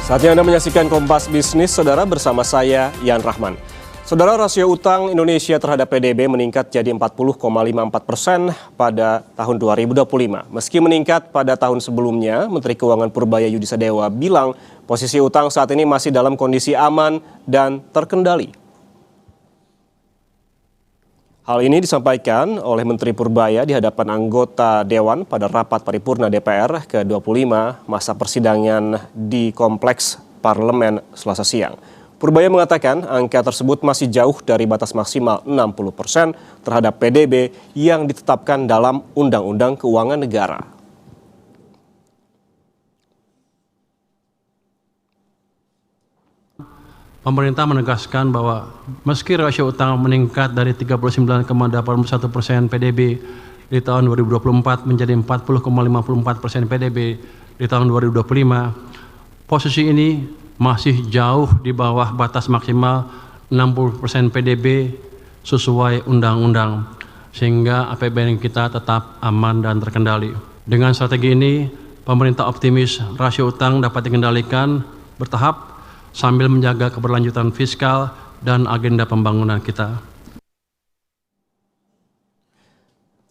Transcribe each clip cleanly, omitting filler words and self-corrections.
Saatnya Anda menyaksikan Kompas Bisnis, Saudara, bersama saya, Yan Rahman. Saudara, rasio utang Indonesia terhadap PDB meningkat jadi 40,54% pada tahun 2025. Meski meningkat pada tahun sebelumnya, Menteri Keuangan Purbaya Yudisadewa bilang posisi utang saat ini masih dalam kondisi aman dan terkendali. Hal ini disampaikan oleh Menteri Purbaya di hadapan anggota Dewan pada rapat paripurna DPR ke-25 masa persidangan di Kompleks Parlemen Selasa siang. Purbaya mengatakan angka tersebut masih jauh dari batas maksimal 60% terhadap PDB yang ditetapkan dalam Undang-Undang Keuangan Negara. Pemerintah menegaskan bahwa meski rasio utang meningkat dari 39,81% PDB di tahun 2024 menjadi 40,54% PDB di tahun 2025, posisi ini masih jauh di bawah batas maksimal 60% PDB sesuai undang-undang, sehingga APBN kita tetap aman dan terkendali. Dengan strategi ini, pemerintah optimis rasio utang dapat dikendalikan bertahap sambil menjaga keberlanjutan fiskal dan agenda pembangunan kita.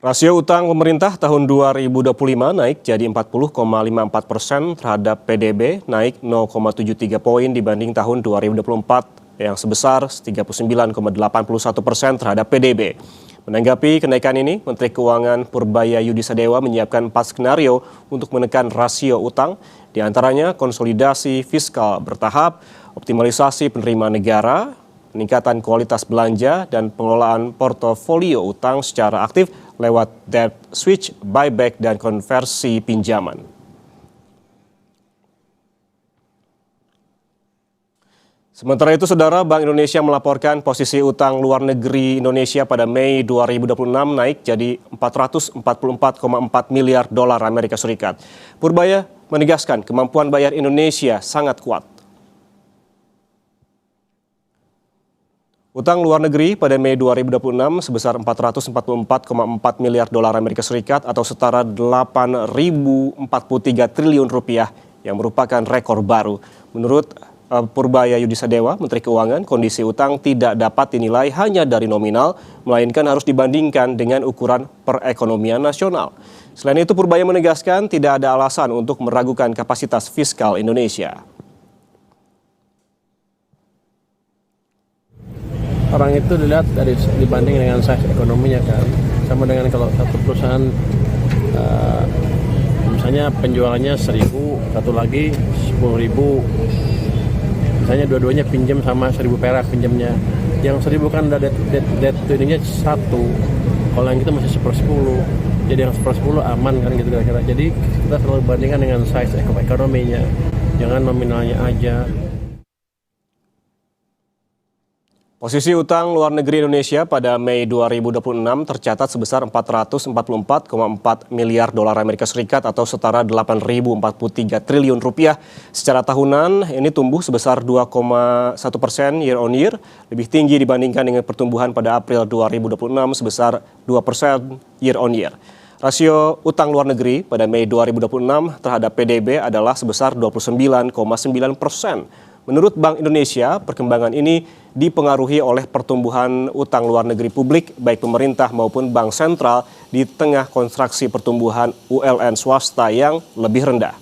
Rasio utang pemerintah tahun 2025 naik jadi 40,54% terhadap PDB, naik 0,73 poin dibanding tahun 2024 yang sebesar 39,81% terhadap PDB. Menanggapi kenaikan ini, Menteri Keuangan Purbaya Yudisadewa menyiapkan 4 skenario untuk menekan rasio utang, di antaranya konsolidasi fiskal bertahap, optimalisasi penerimaan negara, peningkatan kualitas belanja, dan pengelolaan portofolio utang secara aktif lewat debt switch, buyback, dan konversi pinjaman. Sementara itu, Saudara, Bank Indonesia melaporkan posisi utang luar negeri Indonesia pada Mei 2026 naik jadi 444,4 miliar dolar Amerika Serikat. Purbaya menegaskan kemampuan bayar Indonesia sangat kuat. Utang luar negeri pada Mei 2026 sebesar 444,4 miliar dolar Amerika Serikat atau setara 8.043 triliun rupiah yang merupakan rekor baru. Menurut Purbaya Yudisadewa, Menteri Keuangan, kondisi utang tidak dapat dinilai hanya dari nominal, melainkan harus dibandingkan dengan ukuran perekonomian nasional. Selain itu, Purbaya menegaskan tidak ada alasan untuk meragukan kapasitas fiskal Indonesia. Orang itu dilihat dari dibanding dengan size ekonominya kan, sama dengan kalau satu perusahaan misalnya penjualannya 1.000, satu lagi 10.000, misalnya dua-duanya pinjam sama 1.000 perak pinjamnya, yang 1.000 kan ada debt to ininya 1, kalau yang itu masih 1/10, jadi yang 1/10 aman kan gitu kira-kira. Jadi kita selalu bandingkan dengan size ekonominya, jangan nominalnya aja. Posisi utang luar negeri Indonesia pada Mei 2026 tercatat sebesar 444,4 miliar dolar Amerika Serikat atau setara 8.043 triliun rupiah. Secara tahunan ini tumbuh sebesar 2,1% year on year, lebih tinggi dibandingkan dengan pertumbuhan pada April 2026 sebesar 2% year on year. Rasio utang luar negeri pada Mei 2026 terhadap PDB adalah sebesar 29,9%. Menurut Bank Indonesia, perkembangan ini dipengaruhi oleh pertumbuhan utang luar negeri publik, baik pemerintah maupun bank sentral, di tengah kontraksi pertumbuhan ULN swasta yang lebih rendah.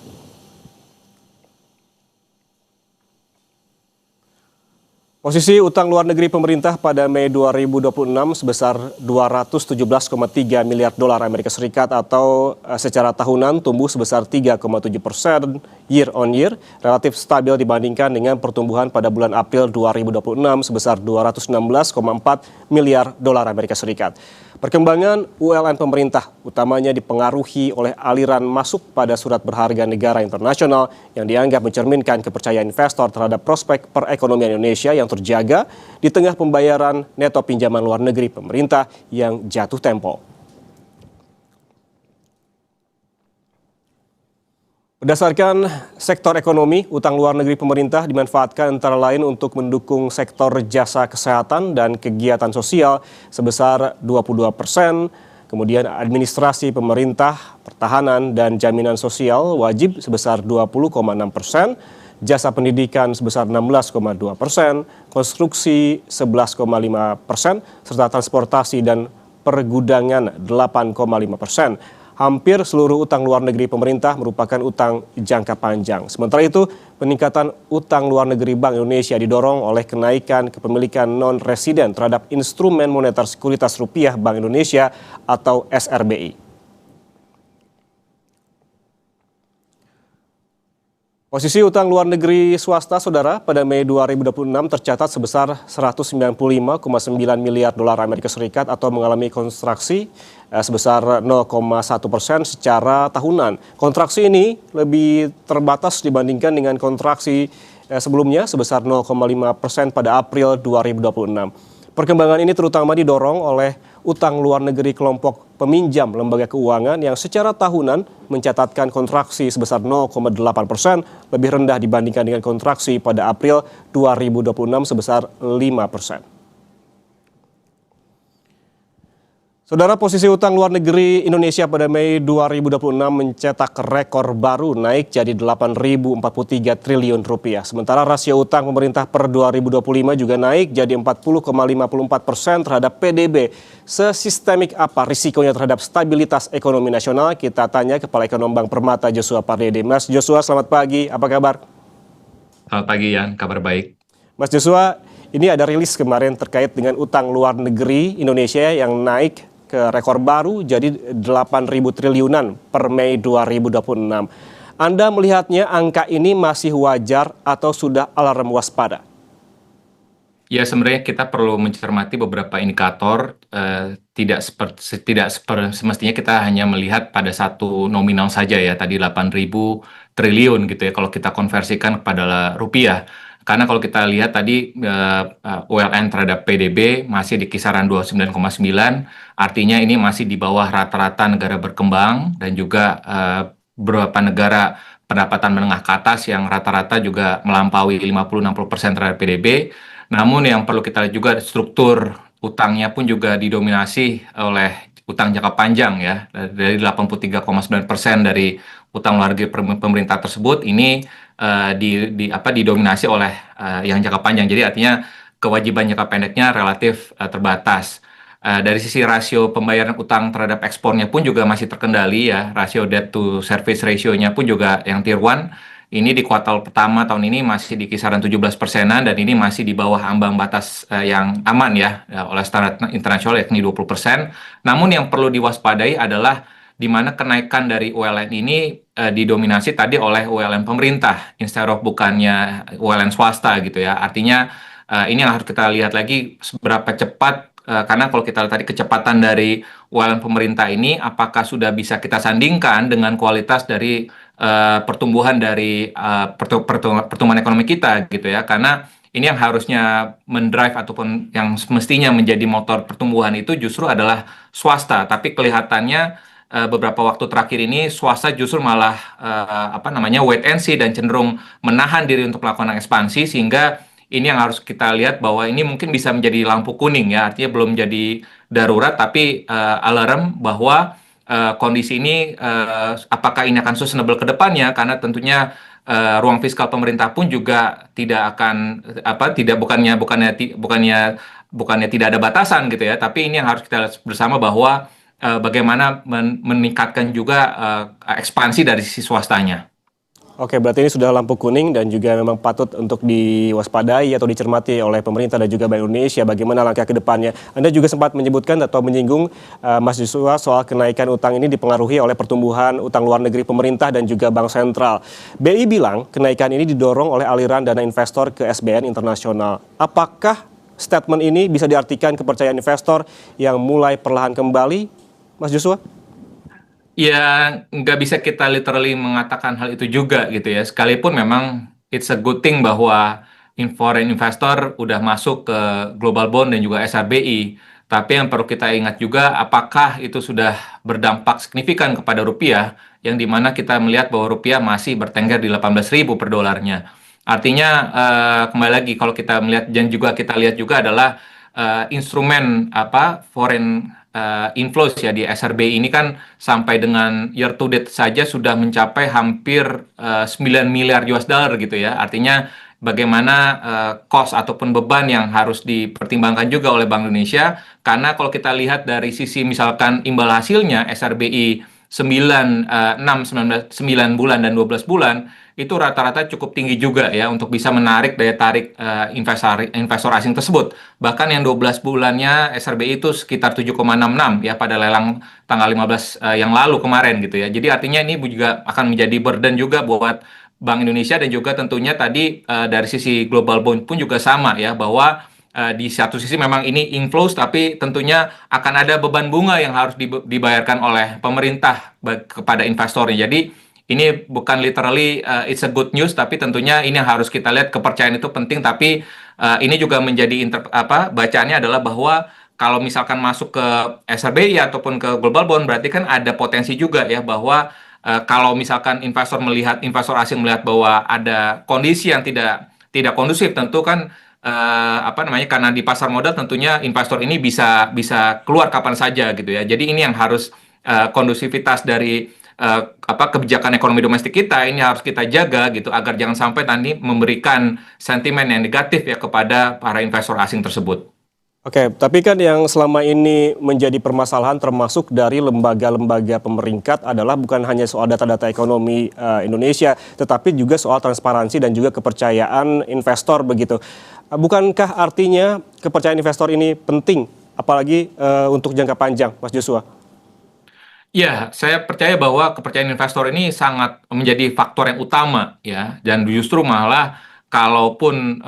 Posisi utang luar negeri pemerintah pada Mei 2026 sebesar 217,3 miliar dolar Amerika Serikat atau secara tahunan tumbuh sebesar 3,7% year on year, relatif stabil dibandingkan dengan pertumbuhan pada bulan April 2026 sebesar 216,4 miliar dolar Amerika Serikat. Perkembangan ULN pemerintah utamanya dipengaruhi oleh aliran masuk pada surat berharga negara internasional yang dianggap mencerminkan kepercayaan investor terhadap prospek perekonomian Indonesia yang terjaga di tengah pembayaran neto pinjaman luar negeri pemerintah yang jatuh tempo. Berdasarkan sektor ekonomi, utang luar negeri pemerintah dimanfaatkan antara lain untuk mendukung sektor jasa kesehatan dan kegiatan sosial sebesar 22%, kemudian administrasi pemerintah, pertahanan, dan jaminan sosial wajib sebesar 20,6%, jasa pendidikan sebesar 16,2%, konstruksi 11,5%, serta transportasi dan pergudangan 8,5%. Hampir seluruh utang luar negeri pemerintah merupakan utang jangka panjang. Sementara itu, peningkatan utang luar negeri Bank Indonesia didorong oleh kenaikan kepemilikan non-residen terhadap instrumen moneter sekuritas rupiah Bank Indonesia atau SRBI. Posisi utang luar negeri swasta, Saudara, pada Mei 2026 tercatat sebesar 195,9 miliar dolar Amerika Serikat atau mengalami kontraksi sebesar 0,1% secara tahunan. Kontraksi ini lebih terbatas dibandingkan dengan kontraksi sebelumnya sebesar 0,5% pada April 2026. Perkembangan ini terutama didorong oleh utang luar negeri kelompok peminjam lembaga keuangan yang secara tahunan mencatatkan kontraksi sebesar 0,8%, lebih rendah dibandingkan dengan kontraksi pada April 2026 sebesar 5%. Saudara, posisi utang luar negeri Indonesia pada Mei 2026 mencetak rekor baru, naik jadi 8.043 triliun rupiah. Sementara rasio utang pemerintah per 2025 juga naik jadi 40,54% terhadap PDB. Sesistemik apa risikonya terhadap stabilitas ekonomi nasional? Kita tanya Kepala Ekonom Bank Permata Joshua Pardede. Mas Joshua, selamat pagi. Apa kabar? Selamat pagi, Yan. Kabar baik. Mas Joshua, ini ada rilis kemarin terkait dengan utang luar negeri Indonesia yang naik ke rekor baru jadi 8.000 triliunan per Mei 2026. Anda melihatnya angka ini masih wajar atau sudah alarm waspada? Ya, sebenarnya kita perlu mencermati beberapa indikator. Tidak semestinya kita hanya melihat pada satu nominal saja ya, tadi 8.000 triliun gitu ya, kalau kita konversikan kepada rupiah. Karena kalau kita lihat tadi ULN terhadap PDB masih di kisaran 29,9, artinya ini masih di bawah rata-rata negara berkembang dan juga beberapa negara pendapatan menengah ke atas yang rata-rata juga melampaui 50-60% terhadap PDB. Namun yang perlu kita lihat juga struktur utangnya pun juga didominasi oleh utang jangka panjang ya, dari 83,9% dari utang luar negeri pemerintah tersebut ini didominasi oleh yang jangka panjang. Jadi artinya kewajiban jangka pendeknya relatif terbatas. Dari sisi rasio pembayaran utang terhadap ekspornya pun juga masih terkendali ya. Rasio debt to service ratio-nya pun juga yang Tier 1 ini di kuartal pertama tahun ini masih di kisaran 17%-an dan ini masih di bawah ambang batas yang aman ya oleh standar internasional yakni 20%. Namun yang perlu diwaspadai adalah di mana kenaikan dari ULN ini didominasi tadi oleh ULN pemerintah instead of bukannya ULN swasta gitu ya. Artinya ini yang harus kita lihat lagi seberapa cepat karena kalau kita lihat tadi kecepatan dari ULN pemerintah ini apakah sudah bisa kita sandingkan dengan kualitas dari pertumbuhan dari pertumbuhan ekonomi kita gitu ya. Karena ini yang harusnya mendrive ataupun yang semestinya menjadi motor pertumbuhan itu justru adalah swasta, tapi kelihatannya beberapa waktu terakhir ini swasta justru malah wait and see dan cenderung menahan diri untuk melakukan ekspansi, sehingga ini yang harus kita lihat bahwa ini mungkin bisa menjadi lampu kuning ya, artinya belum jadi darurat tapi alarm bahwa kondisi ini apakah ini akan sustainable ke depannya, karena tentunya ruang fiskal pemerintah pun juga tidak akan bukannya tidak ada batasan gitu ya, tapi ini yang harus kita lihat bersama bahwa bagaimana meningkatkan juga ekspansi dari sisi swastanya. Oke, berarti ini sudah lampu kuning dan juga memang patut untuk diwaspadai atau dicermati oleh pemerintah dan juga Bank Indonesia bagaimana langkah ke depannya. Anda juga sempat menyebutkan atau menyinggung Mas Joshua soal kenaikan utang ini dipengaruhi oleh pertumbuhan utang luar negeri pemerintah dan juga Bank Sentral. BI bilang kenaikan ini didorong oleh aliran dana investor ke SBN internasional. Apakah statement ini bisa diartikan kepercayaan investor yang mulai perlahan kembali, Mas Joshua? Ya, nggak bisa kita literally mengatakan hal itu juga gitu ya. Sekalipun memang it's a good thing bahwa foreign investor udah masuk ke global bond dan juga SRBI. Tapi yang perlu kita ingat juga apakah itu sudah berdampak signifikan kepada rupiah, yang dimana kita melihat bahwa rupiah masih bertengger di 18.000 per dolarnya. Artinya kembali lagi kalau kita melihat dan juga kita lihat juga adalah instrumen foreign inflows ya di SRBI ini kan sampai dengan year to date saja sudah mencapai hampir 9 miliar US dollar gitu ya. Artinya bagaimana cost ataupun beban yang harus dipertimbangkan juga oleh Bank Indonesia, karena kalau kita lihat dari sisi misalkan imbal hasilnya SRBI 9 bulan dan 12 bulan itu rata-rata cukup tinggi juga ya untuk bisa menarik daya tarik investor asing tersebut. Bahkan yang 12 bulannya SRBI itu sekitar 7,66 ya pada lelang tanggal 15 yang lalu kemarin gitu ya. Jadi artinya ini juga akan menjadi burden juga buat Bank Indonesia, dan juga tentunya tadi dari sisi global bond pun juga sama ya, bahwa di satu sisi memang ini inflows, tapi tentunya akan ada beban bunga yang harus dibayarkan oleh pemerintah kepada investornya. Jadi ini bukan literally it's a good news, tapi tentunya ini yang harus kita lihat, kepercayaan itu penting, tapi ini juga menjadi bacaannya adalah bahwa kalau misalkan masuk ke SRBI ataupun ke global bond, berarti kan ada potensi juga ya bahwa kalau misalkan investor asing melihat bahwa ada kondisi yang tidak kondusif, tentu kan karena di pasar modal tentunya investor ini bisa keluar kapan saja gitu ya. Jadi ini yang harus kondusivitas dari kebijakan ekonomi domestik kita ini harus kita jaga gitu, agar jangan sampai nanti memberikan sentimen yang negatif ya kepada para investor asing tersebut. Oke, tapi kan yang selama ini menjadi permasalahan termasuk dari lembaga-lembaga pemerintah adalah bukan hanya soal data-data ekonomi Indonesia, tetapi juga soal transparansi dan juga kepercayaan investor begitu. Bukankah artinya kepercayaan investor ini penting, apalagi untuk jangka panjang, Mas Joshua? Ya, saya percaya bahwa kepercayaan investor ini sangat menjadi faktor yang utama ya, dan justru malah kalaupun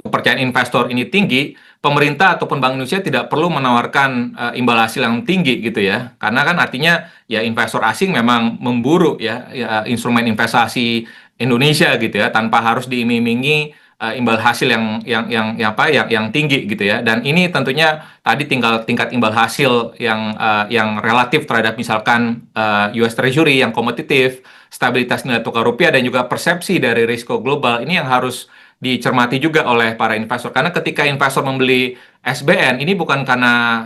kepercayaan investor ini tinggi, pemerintah ataupun Bank Indonesia tidak perlu menawarkan imbal hasil yang tinggi gitu ya, karena kan artinya ya investor asing memang memburu ya instrumen investasi Indonesia gitu ya, tanpa harus diiming-imingi imbal hasil yang tinggi gitu ya. Dan ini tentunya tadi tinggal tingkat imbal hasil yang relatif terhadap misalkan US Treasury yang kompetitif, stabilitas nilai tukar rupiah, dan juga persepsi dari risiko global ini yang harus dicermati juga oleh para investor. Karena ketika investor membeli SBN ini bukan karena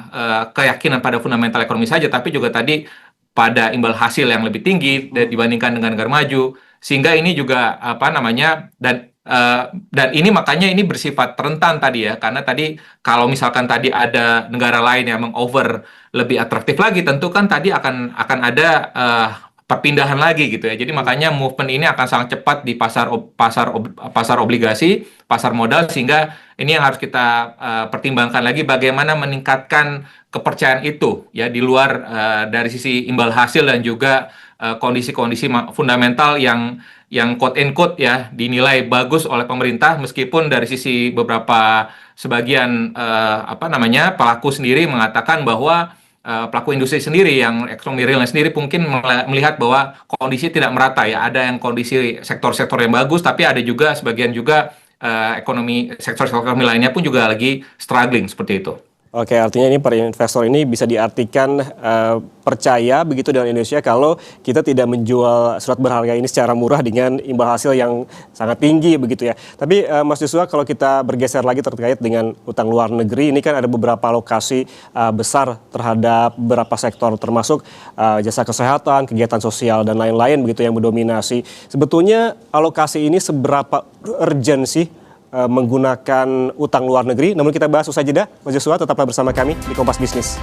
keyakinan pada fundamental ekonomi saja, tapi juga tadi pada imbal hasil yang lebih tinggi dibandingkan dengan negara maju, sehingga ini juga dan ini makanya ini bersifat rentan tadi ya, karena tadi kalau misalkan tadi ada negara lain yang mengover lebih atraktif lagi, tentu kan tadi akan ada perpindahan lagi gitu ya. Jadi makanya movement ini akan sangat cepat di pasar obligasi, pasar modal, sehingga ini yang harus kita pertimbangkan lagi bagaimana meningkatkan kepercayaan itu ya di luar dari sisi imbal hasil dan juga kondisi-kondisi fundamental yang quote and quote ya dinilai bagus oleh pemerintah, meskipun dari sisi sebagian pelaku sendiri mengatakan bahwa pelaku industri sendiri yang ekonomi realnya sendiri mungkin melihat bahwa kondisi tidak merata ya, ada yang kondisi sektor-sektor yang bagus, tapi ada juga sebagian juga sektor-sektor ekonomi lainnya pun juga lagi struggling seperti itu. Oke, artinya ini para investor ini bisa diartikan percaya begitu dengan Indonesia kalau kita tidak menjual surat berharga ini secara murah dengan imbal hasil yang sangat tinggi begitu ya. Tapi Mas Joshua, kalau kita bergeser lagi terkait dengan utang luar negeri, ini kan ada beberapa alokasi besar terhadap beberapa sektor, termasuk jasa kesehatan, kegiatan sosial, dan lain-lain begitu yang mendominasi. Sebetulnya alokasi ini seberapa urgent sih menggunakan utang luar negeri? Namun kita bahas usai jeda. Mas Joshua, tetaplah bersama kami di Kompas Bisnis.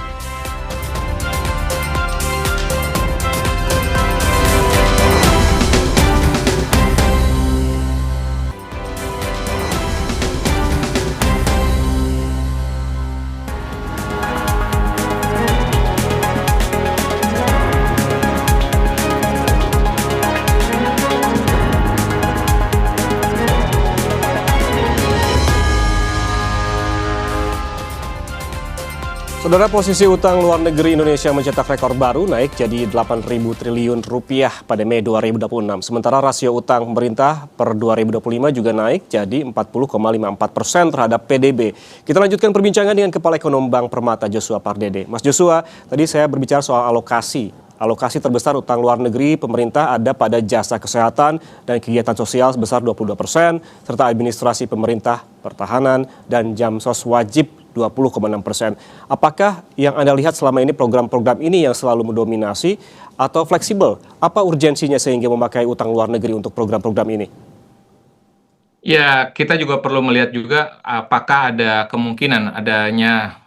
Saudara, posisi utang luar negeri Indonesia mencetak rekor baru, naik jadi 8.000 triliun rupiah pada Mei 2026. Sementara rasio utang pemerintah per 2025 juga naik jadi 40,54% terhadap PDB. Kita lanjutkan perbincangan dengan Kepala Ekonom Bank Permata, Joshua Pardede. Mas Joshua, tadi saya berbicara soal alokasi. Alokasi terbesar utang luar negeri pemerintah ada pada jasa kesehatan dan kegiatan sosial sebesar 22%, serta administrasi pemerintah, pertahanan, dan jamsos wajib 20,6%. Apakah yang Anda lihat selama ini program-program ini yang selalu mendominasi atau fleksibel? Apa urgensinya sehingga memakai utang luar negeri untuk program-program ini? Ya, kita juga perlu melihat juga apakah ada kemungkinan adanya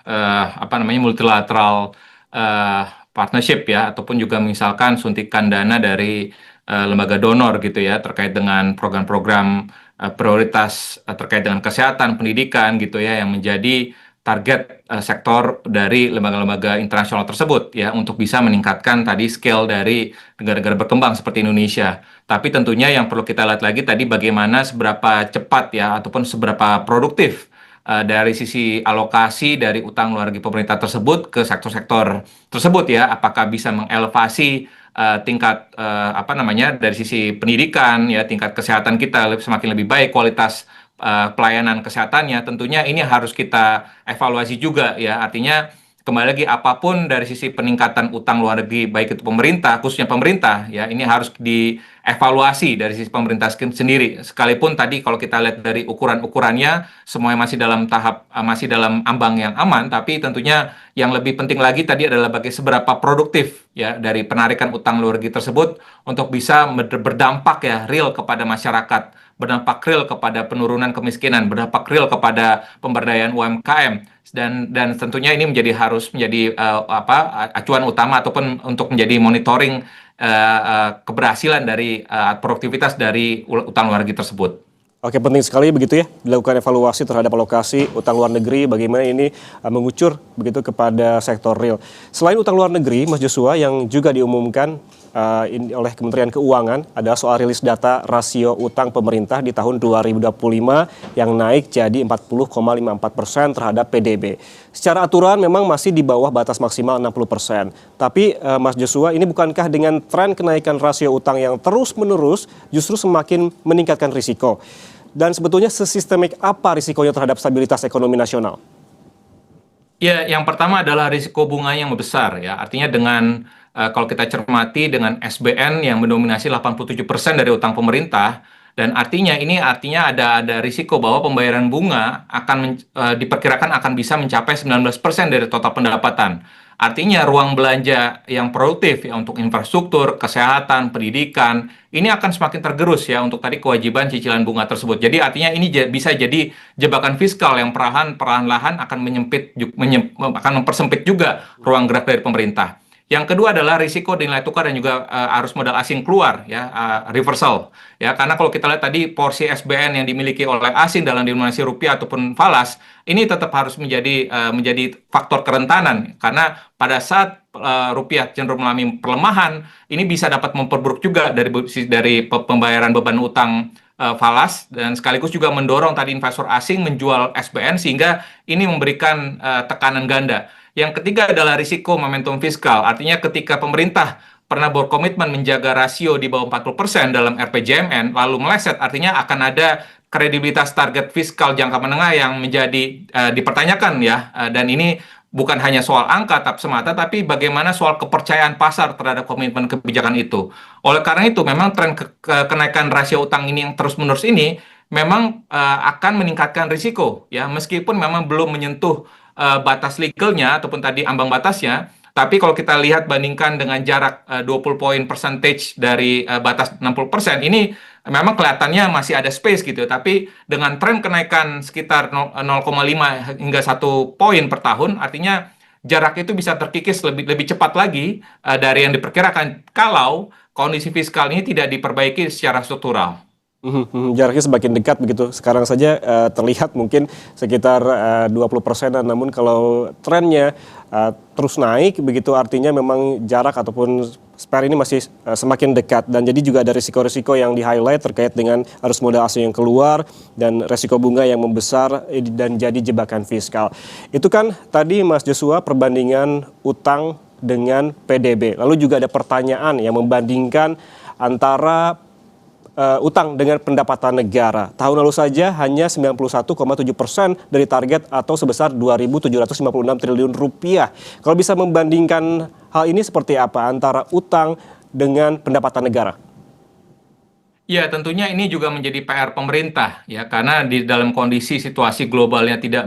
multilateral eh, partnership ya, ataupun juga misalkan suntikan dana dari lembaga donor gitu ya, terkait dengan program-program prioritas terkait dengan kesehatan, pendidikan gitu ya, yang menjadi target sektor dari lembaga-lembaga internasional tersebut ya, untuk bisa meningkatkan tadi scale dari negara-negara berkembang seperti Indonesia. Tapi tentunya yang perlu kita lihat lagi tadi bagaimana seberapa cepat ya ataupun seberapa produktif dari sisi alokasi dari utang luar negeri pemerintah tersebut ke sektor-sektor tersebut ya. Apakah bisa mengelevasi tingkat dari sisi pendidikan ya, tingkat kesehatan kita semakin lebih baik, kualitas pelayanan kesehatannya. Tentunya ini harus kita evaluasi juga ya. Artinya kembali lagi, apapun dari sisi peningkatan utang luar negeri, baik itu pemerintah, khususnya pemerintah, ya ini harus dievaluasi dari sisi pemerintah sendiri. Sekalipun tadi kalau kita lihat dari ukuran-ukurannya, semuanya masih dalam tahap, masih dalam ambang yang aman, tapi tentunya yang lebih penting lagi tadi adalah seberapa produktif ya dari penarikan utang luar negeri tersebut untuk bisa berdampak ya real kepada masyarakat, berdampak real kepada penurunan kemiskinan, berdampak real kepada pemberdayaan UMKM. Dan tentunya ini harus menjadi acuan utama ataupun untuk menjadi monitoring keberhasilan dari produktivitas dari utang luar negeri tersebut. Oke, penting sekali begitu ya, dilakukan evaluasi terhadap alokasi utang luar negeri, bagaimana ini mengucur begitu kepada sektor real. Selain utang luar negeri, Mas Joshua, yang juga diumumkan oleh Kementerian Keuangan adalah soal rilis data rasio utang pemerintah di tahun 2025 yang naik jadi 40,54% terhadap PDB. Secara aturan memang masih di bawah batas maksimal 60%. Tapi Mas Joshua, ini bukankah dengan tren kenaikan rasio utang yang terus-menerus justru semakin meningkatkan risiko? Dan sebetulnya sesistemik apa risikonya terhadap stabilitas ekonomi nasional? Ya, yang pertama adalah risiko bunganya yang besar ya. Artinya dengan kalau kita cermati dengan SBN yang mendominasi 87% dari utang pemerintah, dan artinya ada risiko bahwa pembayaran bunga akan diperkirakan akan bisa mencapai 19% dari total pendapatan. Artinya ruang belanja yang produktif ya untuk infrastruktur, kesehatan, pendidikan ini akan semakin tergerus ya untuk tadi kewajiban cicilan bunga tersebut. Jadi artinya ini bisa jadi jebakan fiskal yang perlahan-lahan akan akan mempersempit juga ruang gerak dari pemerintah. Yang kedua adalah risiko nilai tukar dan juga arus modal asing keluar ya, reversal ya, karena kalau kita lihat tadi porsi SBN yang dimiliki oleh asing dalam denominasi rupiah ataupun falas ini tetap harus menjadi faktor kerentanan, karena pada saat rupiah cenderung mengalami pelemahan ini bisa dapat memperburuk juga dari pembayaran beban utang falas, dan sekaligus juga mendorong tadi investor asing menjual SBN sehingga ini memberikan tekanan ganda. Yang ketiga adalah risiko momentum fiskal. Artinya ketika pemerintah pernah berkomitmen menjaga rasio di bawah 40% dalam RPJMN, lalu meleset, artinya akan ada kredibilitas target fiskal jangka menengah yang menjadi dipertanyakan ya. Dan ini bukan hanya soal angka semata, tapi bagaimana soal kepercayaan pasar terhadap komitmen kebijakan itu. Oleh karena itu, memang tren kenaikan rasio utang ini yang terus-menerus ini memang akan meningkatkan risiko ya, meskipun memang belum menyentuh batas legalnya ataupun tadi ambang batasnya, tapi kalau kita lihat bandingkan dengan jarak 20 poin percentage dari batas 60%, ini memang kelihatannya masih ada space gitu, tapi dengan tren kenaikan sekitar 0,5 hingga 1 poin per tahun, artinya jarak itu bisa terkikis lebih cepat lagi dari yang diperkirakan kalau kondisi fiskal ini tidak diperbaiki secara struktural. Jaraknya semakin dekat begitu. Sekarang saja terlihat mungkin sekitar 20%, namun kalau trennya terus naik begitu artinya memang jarak ataupun spare ini masih semakin dekat, dan jadi juga ada risiko-risiko yang di-highlight terkait dengan arus modal asing yang keluar dan risiko bunga yang membesar dan jadi jebakan fiskal. Itu kan tadi Mas Joshua perbandingan utang dengan PDB. Lalu juga ada pertanyaan yang membandingkan antara utang dengan pendapatan negara. Tahun lalu saja hanya 91,7% dari target atau sebesar 2.756 triliun rupiah. Kalau bisa membandingkan hal ini seperti apa antara utang dengan pendapatan negara? Ya, tentunya ini juga menjadi PR pemerintah ya, karena di dalam kondisi situasi globalnya tidak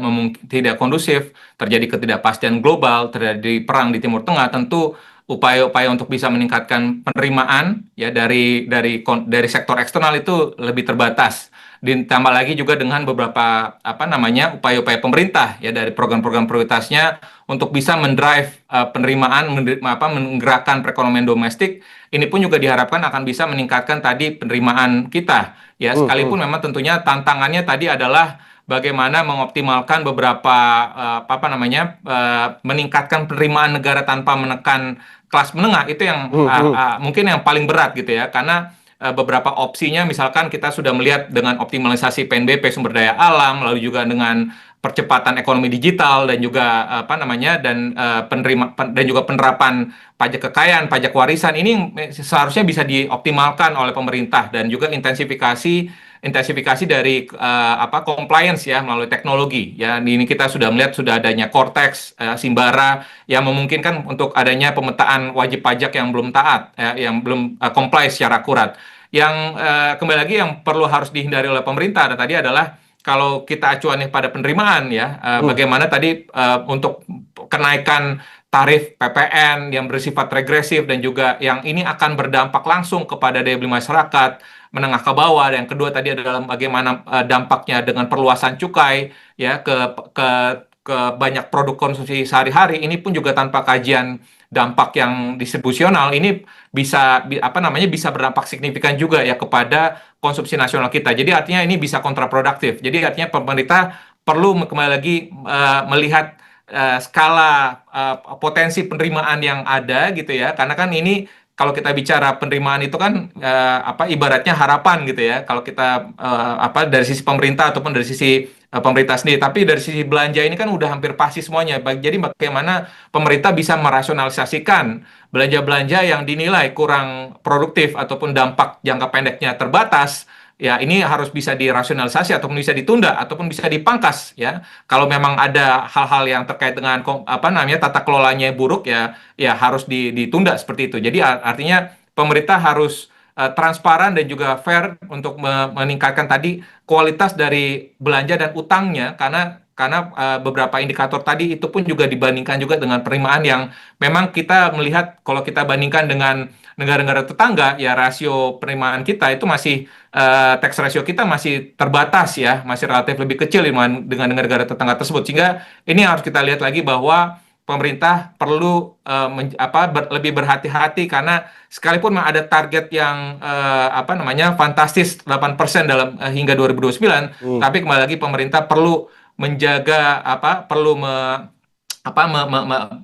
kondusif, terjadi ketidakpastian global, terjadi perang di Timur Tengah, tentu upaya-upaya untuk bisa meningkatkan penerimaan ya dari sektor eksternal itu lebih terbatas. Ditambah lagi juga dengan beberapa apa namanya upaya-upaya pemerintah ya dari program-program prioritasnya untuk bisa mendrive penerimaan, menggerakkan perekonomian domestik. Ini pun juga diharapkan akan bisa meningkatkan tadi penerimaan kita. Ya, Hmm, hmm. sekalipun memang tentunya tantangannya tadi adalah bagaimana mengoptimalkan beberapa apa namanya meningkatkan penerimaan negara tanpa menekan kelas menengah itu yang Hmm, hmm. mungkin yang paling berat gitu ya. Karena beberapa opsinya misalkan kita sudah melihat dengan optimalisasi PNBP sumber daya alam, lalu juga dengan percepatan ekonomi digital dan juga apa namanya dan juga penerapan pajak kekayaan, pajak warisan ini seharusnya bisa dioptimalkan oleh pemerintah dan juga intensifikasi dari apa compliance ya melalui teknologi. Ya, ini kita sudah melihat sudah adanya Cortex, Simbara yang memungkinkan untuk adanya pemetaan wajib pajak yang belum taat, yang belum comply secara akurat. Yang kembali lagi yang perlu harus dihindari oleh pemerintah tadi adalah kalau kita acuannya pada penerimaan ya, Hmm. bagaimana tadi untuk kenaikan tarif PPN yang bersifat regresif dan juga yang ini akan berdampak langsung kepada daya beli masyarakat menengah ke bawah. Dan yang kedua tadi adalah bagaimana dampaknya dengan perluasan cukai ya ke banyak produk konsumsi sehari-hari. Ini pun juga tanpa kajian dampak yang distribusional ini apa namanya bisa berdampak signifikan juga ya kepada konsumsi nasional kita. Jadi artinya ini bisa kontraproduktif. Jadi artinya pemerintah perlu kembali lagi melihat skala potensi penerimaan yang ada gitu ya. Karena kan ini kalau kita bicara penerimaan itu kan apa ibaratnya harapan gitu ya. Kalau kita apa dari sisi pemerintah ataupun dari sisi pemerintah sendiri, tapi dari sisi belanja ini kan udah hampir pasti semuanya. Jadi bagaimana pemerintah bisa merasionalisasikan belanja-belanja yang dinilai kurang produktif ataupun dampak jangka pendeknya terbatas, ya ini harus bisa dirasionalisasi ataupun bisa ditunda ataupun bisa dipangkas ya. Kalau memang ada hal-hal yang terkait dengan apa namanya tata kelolanya buruk ya, ya harus ditunda seperti itu. Jadi artinya pemerintah harus transparan dan juga fair untuk meningkatkan tadi kualitas dari belanja dan utangnya karena beberapa indikator tadi itu pun juga dibandingkan juga dengan penerimaan yang memang kita melihat kalau kita bandingkan dengan negara-negara tetangga ya rasio penerimaan kita itu masih tax ratio kita masih terbatas ya, masih relatif lebih kecil dengan negara-negara tetangga tersebut. Sehingga ini harus kita lihat lagi bahwa pemerintah perlu lebih berhati-hati karena sekalipun memang ada target yang apa namanya fantastis 8% dalam hingga 2029, Hmm. tapi kembali lagi pemerintah perlu menjaga perlu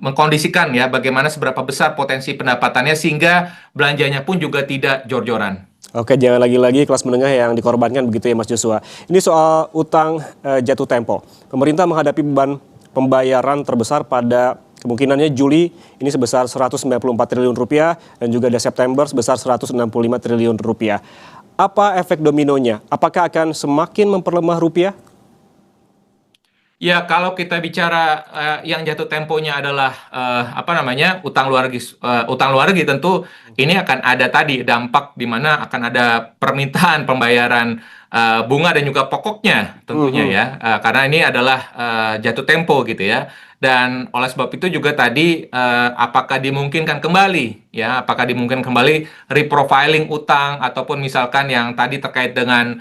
mengkondisikan ya bagaimana seberapa besar potensi pendapatannya sehingga belanjanya pun juga tidak jor-joran. Oke, jangan lagi-lagi kelas menengah yang dikorbankan begitu ya Mas Joshua. Ini soal utang jatuh tempo. Pemerintah menghadapi beban pembayaran terbesar pada kemungkinannya Juli ini sebesar 194 triliun rupiah dan juga ada September sebesar 165 triliun rupiah. Apa efek dominonya? Apakah akan semakin memperlemah rupiah? Ya, kalau kita bicara yang jatuh temponya adalah apa namanya utang luar negeri tentu ini akan ada tadi dampak di mana akan ada permintaan pembayaran bunga dan juga pokoknya tentunya Mhm. ya. Karena ini adalah jatuh tempo gitu ya. Dan oleh sebab itu juga tadi apakah dimungkinkan kembali ya, apakah dimungkinkan kembali reprofiling utang ataupun misalkan yang tadi terkait dengan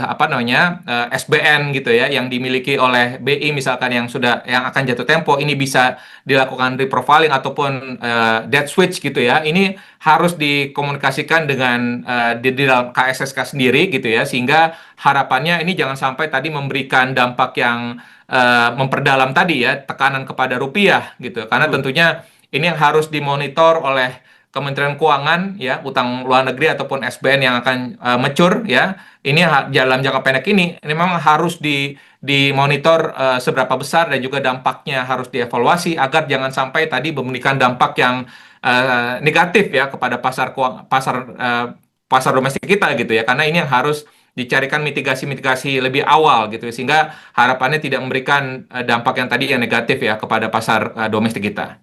apa namanya SBN gitu ya yang dimiliki oleh BI misalkan yang akan jatuh tempo ini bisa dilakukan reprofiling ataupun debt switch gitu ya. Ini harus dikomunikasikan dengan di dalam KSSK sendiri gitu ya sehingga harapannya ini jangan sampai tadi memberikan dampak yang memperdalam tadi ya tekanan kepada rupiah gitu. Karena Hmm. tentunya ini yang harus dimonitor oleh Kementerian Keuangan ya utang luar negeri ataupun SBN yang akan mature ya ini dalam jangka pendek ini memang harus dimonitor seberapa besar dan juga dampaknya harus dievaluasi agar jangan sampai tadi memberikan dampak yang negatif ya kepada pasar domestik kita gitu ya karena ini yang harus dicarikan mitigasi-mitigasi lebih awal gitu sehingga harapannya tidak memberikan dampak yang tadi yang negatif ya kepada pasar domestik kita.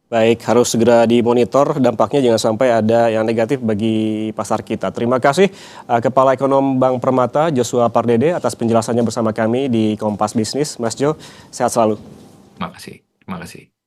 Baik, harus segera dimonitor dampaknya jangan sampai ada yang negatif bagi pasar kita. Terima kasih Kepala Ekonom Bank Permata Joshua Pardede atas penjelasannya bersama kami di Kompas Bisnis. Mas Jo, sehat selalu. Terima kasih. Terima kasih.